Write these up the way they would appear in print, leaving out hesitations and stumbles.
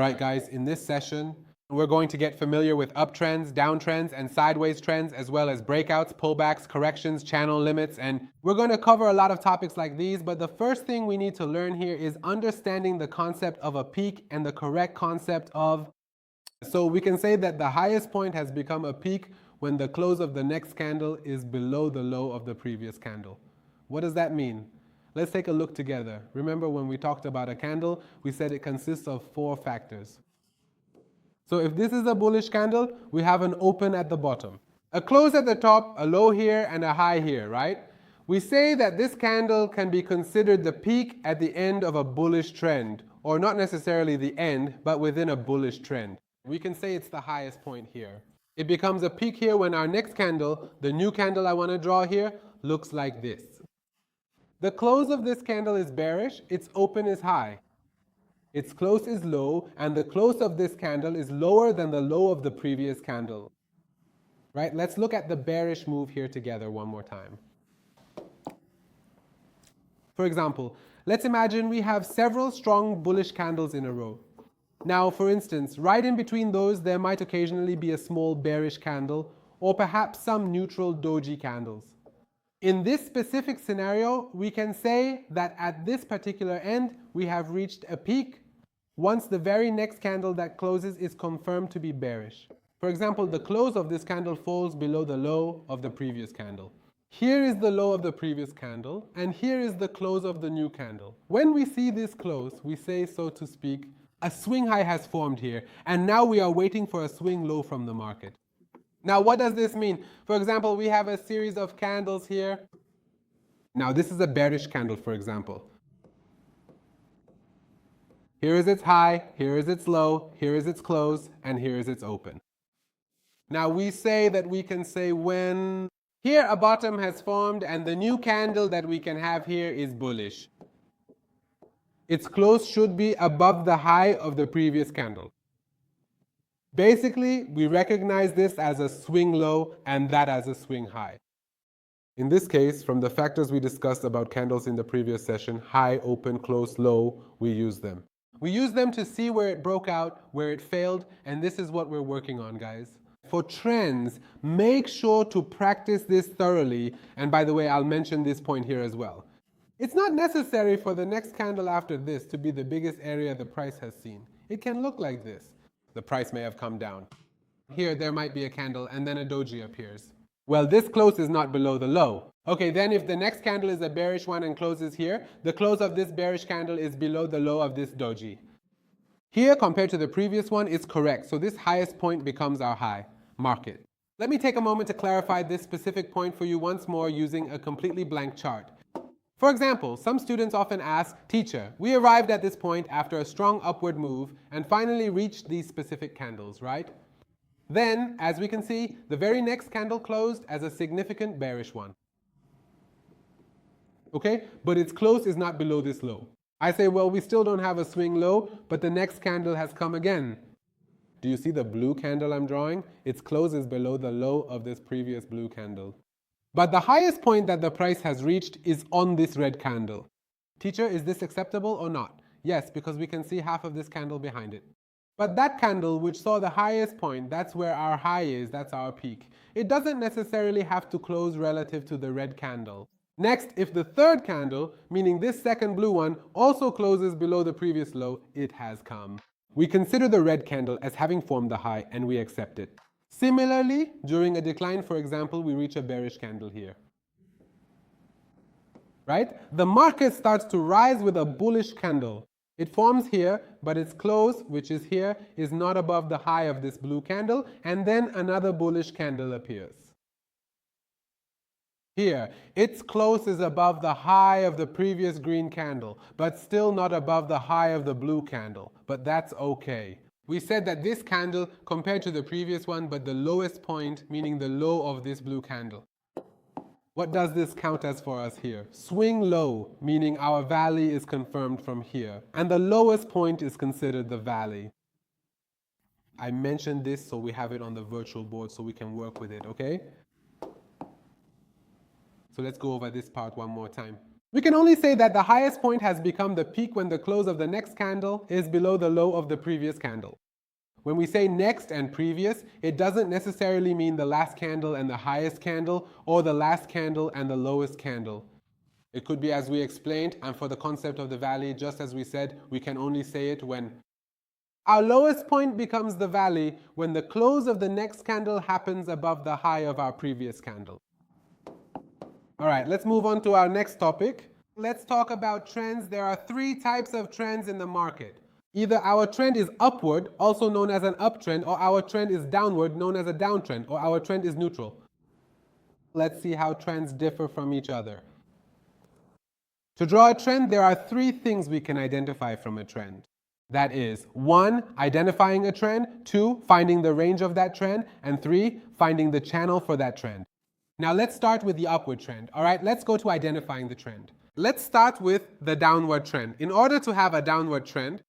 Alright guys, in this session, we're going to get familiar with uptrends, downtrends, and sideways trends, as well as breakouts, pullbacks, corrections, channel limits, and we're going to cover a lot of topics like these, but the first thing we need to learn here is understanding the concept of a peak and the correct concept of... So we can say that the highest point has become a peak when the close of the next candle is below the low of the previous candle. What does that mean? Let's take a look together. Remember when we talked about a candle, we said it consists of 4 factors. So if this is a bullish candle, we have an open at the bottom, a close at the top, a low here, and a high here, right? We say that this candle can be considered the peak at the end of a bullish trend, or not necessarily the end, but within a bullish trend. We can say it's the highest point here. It becomes a peak here when our next candle, the new candle I want to draw here, looks like this. The close of this candle is bearish, its open is high. Its close is low, and the close of this candle is lower than the low of the previous candle. Right? Let's look at the bearish move here together one more time. For example, let's imagine we have several strong bullish candles in a row. Now, for instance, right in between those, there might occasionally be a small bearish candle, or perhaps some neutral doji candles. In this specific scenario, we can say that at this particular end, we have reached a peak once the very next candle that closes is confirmed to be bearish. For example, the close of this candle falls below the low of the previous candle. Here is the low of the previous candle, and here is the close of the new candle. When we see this close, we say, so to speak, a swing high has formed here, and now we are waiting for a swing low from the market. Now, what does this mean? For example, we have a series of candles here. Now, this is a bearish candle, for example. Here is its high, here is its low, here is its close, and here is its open. Now, we say that we can say when here a bottom has formed and the new candle that we can have here is bullish. Its close should be above the high of the previous candle. Basically, we recognize this as a swing low and that as a swing high. In this case, from the factors we discussed about candles in the previous session, high, open, close, low, we use them. We use them to see where it broke out, where it failed, and this is what we're working on, guys. For trends, make sure to practice this thoroughly, and by the way, I'll mention this point here as well. It's not necessary for the next candle after this to be the biggest area the price has seen. It can look like this. The price may have come down. Here there might be a candle and then a doji appears. Well, this close is not below the low. Okay, then if the next candle is a bearish one and closes here, the close of this bearish candle is below the low of this doji. Here, compared to the previous one, it's correct. So this highest point becomes our high. Mark it. Let me take a moment to clarify this specific point for you once more using a completely blank chart. For example, some students often ask, teacher, we arrived at this point after a strong upward move and finally reached these specific candles, right? Then, as we can see, the very next candle closed as a significant bearish one. Okay, but its close is not below this low. I say, well, we still don't have a swing low, but the next candle has come again. Do you see the blue candle I'm drawing? Its close is below the low of this previous blue candle. But the highest point that the price has reached is on this red candle. Teacher, is this acceptable or not? Yes, because we can see half of this candle behind it. But that candle which saw the highest point, that's where our high is, that's our peak. It doesn't necessarily have to close relative to the red candle. Next, if the third candle, meaning this second blue one, also closes below the previous low, it has come. We consider the red candle as having formed the high and we accept it. Similarly, during a decline, for example, we reach a bearish candle here. Right? The market starts to rise with a bullish candle. It forms here, but its close, which is here, is not above the high of this blue candle, and then another bullish candle appears. Here, its close is above the high of the previous green candle, but still not above the high of the blue candle, but that's okay. We said that this candle compared to the previous one, but the lowest point, meaning the low of this blue candle. What does this count as for us here? Swing low, meaning our valley is confirmed from here. And the lowest point is considered the valley. I mentioned this so we have it on the virtual board so we can work with it, okay? So let's go over this part one more time. We can only say that the highest point has become the peak when the close of the next candle is below the low of the previous candle. When we say next and previous, it doesn't necessarily mean the last candle and the highest candle, or the last candle and the lowest candle. It could be as we explained, and for the concept of the valley, just as we said, we can only say it when our lowest point becomes the valley when the close of the next candle happens above the high of our previous candle. All right, let's move on to our next topic. Let's talk about trends. There are three types of trends in the market. Either our trend is upward, also known as an uptrend, or our trend is downward, known as a downtrend, or our trend is neutral. Let's see how trends differ from each other. To draw a trend, there are three things we can identify from a trend. That is, 1, identifying a trend, 2, finding the range of that trend, and 3, finding the channel for that trend. Now let's start with the upward trend. All right, let's go to identifying the trend. Let's start with the downward trend. In order to have a downward trend,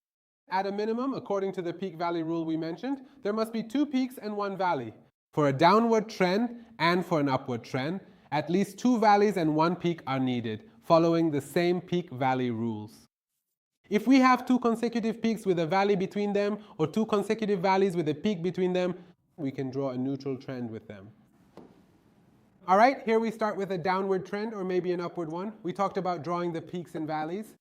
at a minimum, according to the peak-valley rule we mentioned, there must be 2 peaks and 1 valley. For a downward trend and for an upward trend, at least 2 valleys and 1 peak are needed, following the same peak-valley rules. If we have 2 consecutive peaks with a valley between them, or 2 consecutive valleys with a peak between them, we can draw a neutral trend with them. All right, here we start with a downward trend or maybe an upward one. We talked about drawing the peaks and valleys.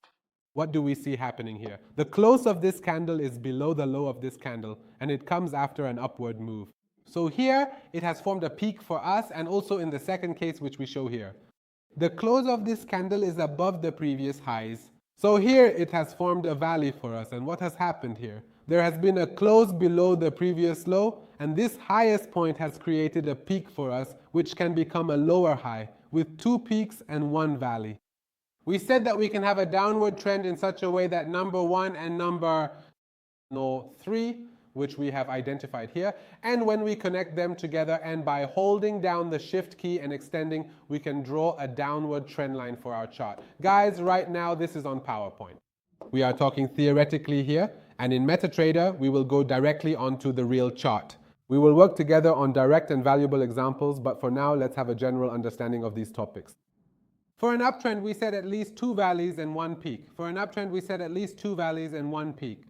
What do we see happening here? The close of this candle is below the low of this candle, and it comes after an upward move. So here, it has formed a peak for us, and also in the second case, which we show here. The close of this candle is above the previous highs. So here, it has formed a valley for us, and what has happened here? There has been a close below the previous low, and this highest point has created a peak for us, which can become a lower high, with 2 peaks and 1 valley. We said that we can have a downward trend in such a way that number 1 and number 3, which we have identified here, and when we connect them together and by holding down the shift key and extending, we can draw a downward trend line for our chart. Guys, right now this is on PowerPoint. We are talking theoretically here, and in MetaTrader, we will go directly onto the real chart. We will work together on direct and valuable examples, but for now, let's have a general understanding of these topics. For an uptrend, we said at least 2 valleys and 1 peak. For an uptrend, we said at least 2 valleys and 1 peak.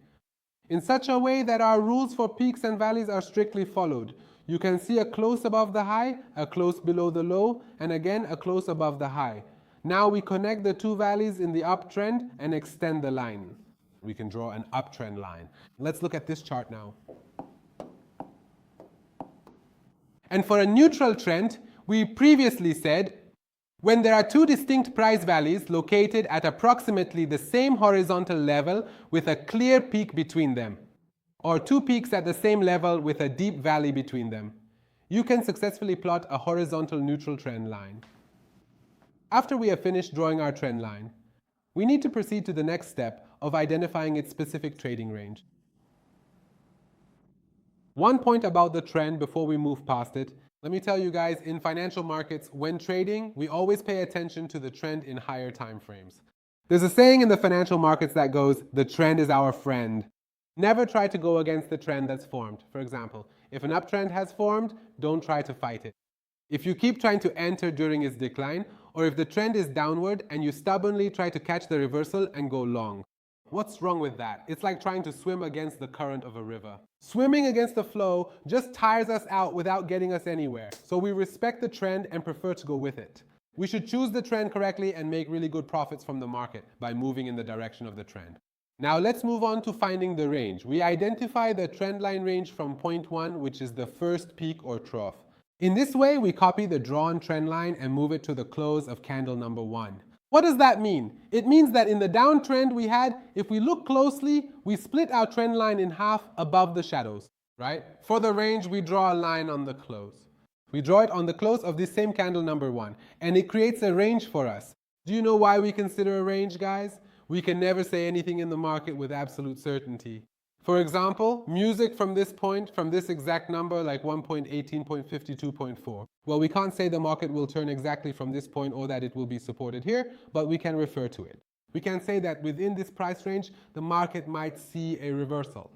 In such a way that our rules for peaks and valleys are strictly followed. You can see a close above the high, a close below the low, and again a close above the high. Now we connect the 2 valleys in the uptrend and extend the line. We can draw an uptrend line. Let's look at this chart now. And for a neutral trend, we previously said when there are 2 distinct price valleys located at approximately the same horizontal level with a clear peak between them, or 2 peaks at the same level with a deep valley between them, you can successfully plot a horizontal neutral trend line. After we have finished drawing our trend line, we need to proceed to the next step of identifying its specific trading range. One point about the trend before we move past it. Let me tell you guys, in financial markets, when trading, we always pay attention to the trend in higher time frames. There's a saying in the financial markets that goes, the trend is our friend. Never try to go against the trend that's formed. For example, if an uptrend has formed, don't try to fight it. If you keep trying to enter during its decline, or if the trend is downward and you stubbornly try to catch the reversal and go long. What's wrong with that? It's like trying to swim against the current of a river. Swimming against the flow just tires us out without getting us anywhere. So we respect the trend and prefer to go with it. We should choose the trend correctly and make really good profits from the market by moving in the direction of the trend. Now let's move on to finding the range. We identify the trend line range from point 1, which is the first peak or trough. In this way, we copy the drawn trend line and move it to the close of candle number 1. What does that mean? It means that in the downtrend we had, if we look closely, we split our trend line in half above the shadows, right? For the range, we draw a line on the close. We draw it on the close of this same candle number 1, and it creates a range for us. Do you know why we consider a range, guys? We can never say anything in the market with absolute certainty. For example, music from this point, from this exact number, like 1.18.52.4. Well, we can't say the market will turn exactly from this point or that it will be supported here, but we can refer to it. We can say that within this price range, the market might see a reversal.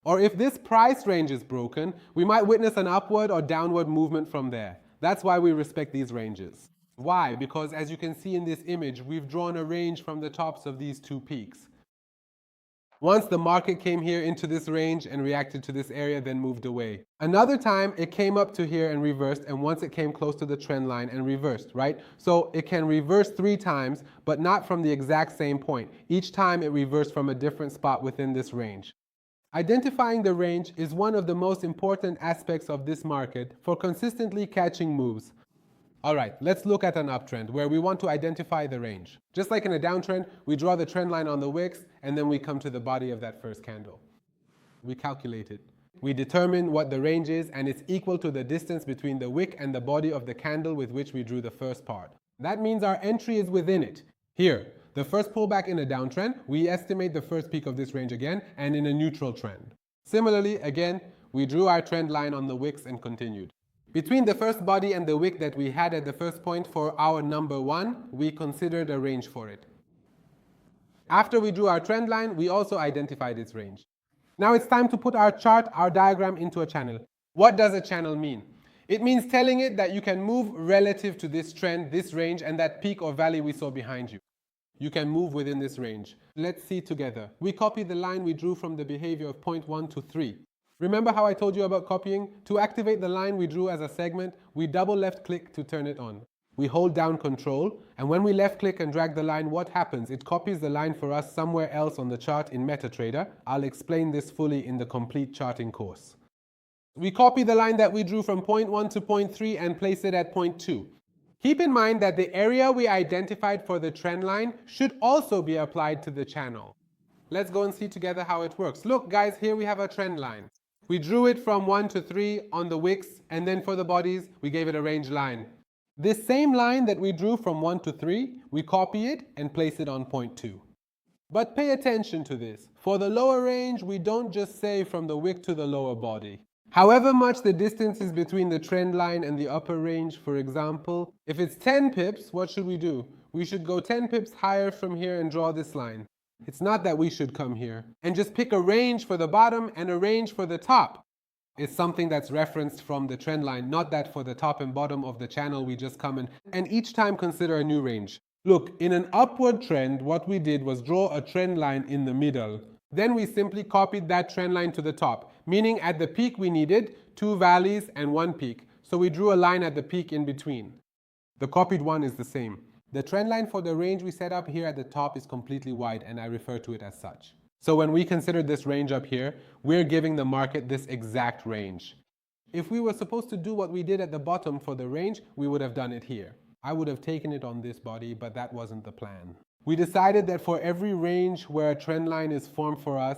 Or if this price range is broken, we might witness an upward or downward movement from there. That's why we respect these ranges. Why? Because as you can see in this image, we've drawn a range from the tops of these two peaks. Once the market came here into this range and reacted to this area, then moved away. Another time it came up to here and reversed, and once it came close to the trend line and reversed, right? So it can reverse 3 times, but not from the exact same point. Each time it reversed from a different spot within this range. Identifying the range is one of the most important aspects of this market for consistently catching moves. All right, let's look at an uptrend where we want to identify the range. Just like in a downtrend, we draw the trend line on the wicks and then we come to the body of that first candle. We calculate it. We determine what the range is, and it's equal to the distance between the wick and the body of the candle with which we drew the first part. That means our entry is within it. Here, the first pullback in a downtrend, we estimate the first peak of this range again, and in a neutral trend. Similarly, again, we drew our trend line on the wicks and continued. Between the first body and the wick that we had at the first point for our number 1, we considered a range for it. After we drew our trend line, we also identified its range. Now it's time to put our chart, our diagram into a channel. What does a channel mean? It means telling it that you can move relative to this trend, this range, and that peak or valley we saw behind you. You can move within this range. Let's see together. We copy the line we drew from the behavior of point 1 to 3. Remember how I told you about copying? To activate the line we drew as a segment, we double left click to turn it on. We hold down Control, and when we left click and drag the line, what happens? It copies the line for us somewhere else on the chart in MetaTrader. I'll explain this fully in the complete charting course. We copy the line that we drew from point 1 to point 3 and place it at point 2. Keep in mind that the area we identified for the trend line should also be applied to the channel. Let's go and see together how it works. Look guys, here we have a trend line. We drew it from 1 to 3 on the wicks, and then for the bodies, we gave it a range line. This same line that we drew from 1 to 3, we copy it and place it on point 2. But pay attention to this. For the lower range, we don't just say from the wick to the lower body. However much the distance is between the trend line and the upper range, for example, if it's 10 pips, what should we do? We should go 10 pips higher from here and draw this line. It's not that we should come here and just pick a range for the bottom and a range for the top. It's something that's referenced from the trend line, not that for the top and bottom of the channel we just come in and each time consider a new range. Look, in an upward trend, what we did was draw a trend line in the middle. Then we simply copied that trend line to the top, meaning at the peak we needed 2 valleys and 1 peak. So we drew a line at the peak in between. The copied one is the same. The trend line for the range we set up here at the top is completely wide, and I refer to it as such. So when we consider this range up here, we're giving the market this exact range. If we were supposed to do what we did at the bottom for the range, we would have done it here. I would have taken it on this body, but that wasn't the plan. We decided that for every range where a trend line is formed for us,